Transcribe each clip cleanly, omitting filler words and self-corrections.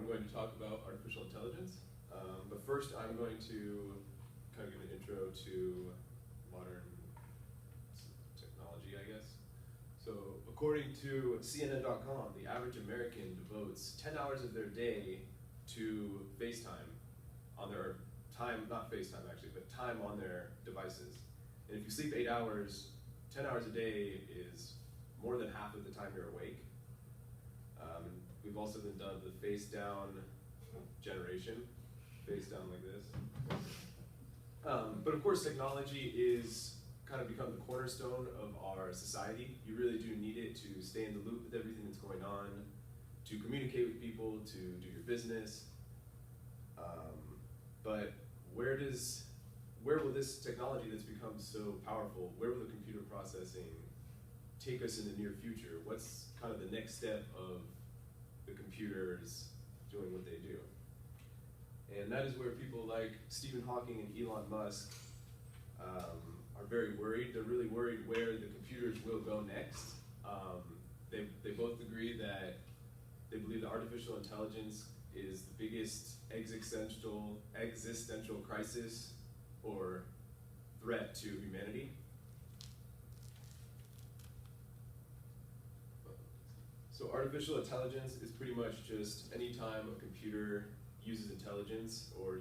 going to talk about artificial intelligence. But first, I'm going to kind of give an intro to modern technology, I guess. So according to CNN.com, the average American devotes 10 hours of their day to FaceTime on their time, not FaceTime actually, but time on their devices. And if you sleep 8 hours, 10 hours a day is more than half of the time you're awake. We've also been dubbed the face down generation, face down like this. But of course, technology is kind of become the cornerstone of our society. You really do need it to stay in the loop with everything that's going on, to communicate with people, to do your business. But where will this technology that's become so powerful, where will the computer processing take us in the near future? What's kind of the next step of the computers doing what they do? And that is where people like Stephen Hawking and Elon Musk are very worried. They're really worried where the computers will go next. They both agree that they believe that artificial intelligence is the biggest existential crisis or threat to humanity. So artificial intelligence is pretty much just any time a computer uses intelligence or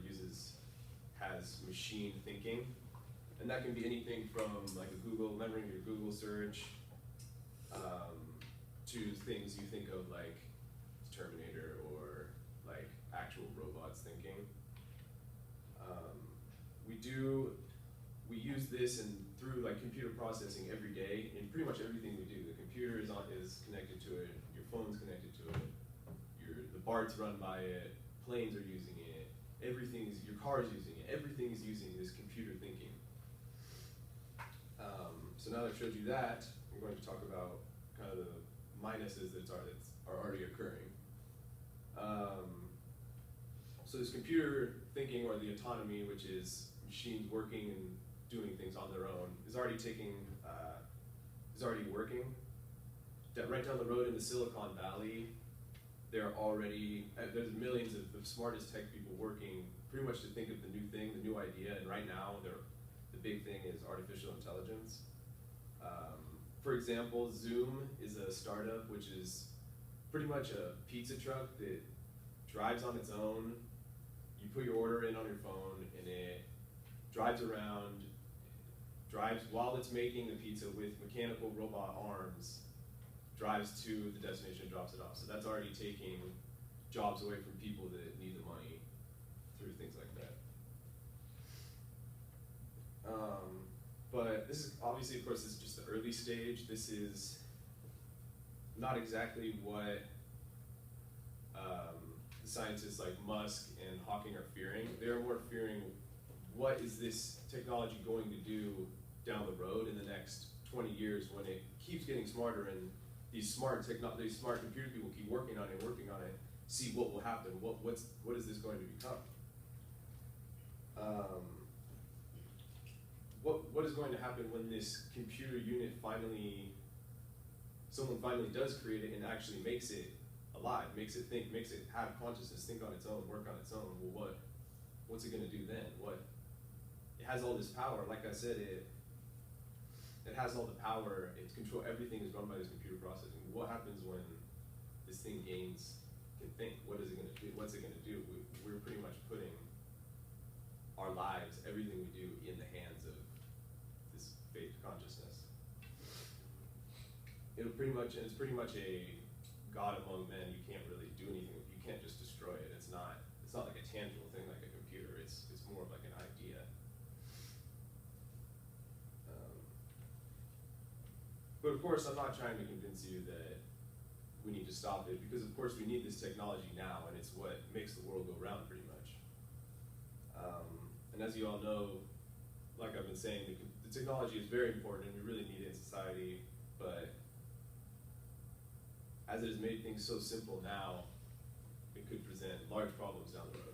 has machine thinking. And that can be anything from like remembering your Google search, to things you think of like Terminator or like actual robots thinking. We use this through like computer processing every day in pretty much everything we do. The computer is connected to it, your phone's connected to it, the BART's run by it, planes are using it, your car is using it, everything is using this computer thinking. So now that I've showed you that, I'm going to talk about kind of the minuses that are already occurring. So this computer thinking, or the autonomy, which is machines working and doing things on their own, is already working. That right down the road in the Silicon Valley, there's millions of the smartest tech people working pretty much to think of the new thing, the new idea, and right now the big thing is artificial intelligence. For example, Zoom is a startup which is pretty much a pizza truck that drives on its own. You put your order in on your phone and it drives around, drives while it's making the pizza with mechanical robot arms, drives to the destination and drops it off. So that's already taking jobs away from people that need the money through things like that. But this is obviously, of course, this is just the early stage. This is not exactly what the scientists like Musk and Hawking are fearing. They're more fearing what is this technology going to do down the road in the next 20 years when it keeps getting smarter and these smart computer people keep working on it, see what will happen, what is this going to become? What is going to happen when this computer unit someone finally does create it and actually makes it alive, makes it think, makes it have consciousness, think on its own, work on its own? Well, what's it going to do then? It has all this power. Like I said, it has all the power. Its control, everything is run by this computer processing. What happens when this thing can think? What is it going to do? What's it going to do? We're pretty much putting our lives, everything we do, in the hands of this fake consciousness. It's pretty much a God among men. You can't really do anything. You can't just destroy it. It's not like a tangible thing like a computer. It's more of like an idea. But of course, I'm not trying to convince you that we need to stop it, because of course we need this technology now, and it's what makes the world go round pretty much. And as you all know, like I've been saying, the technology is very important and we really need it in society, but as it has made things so simple now, it could present large problems down the road.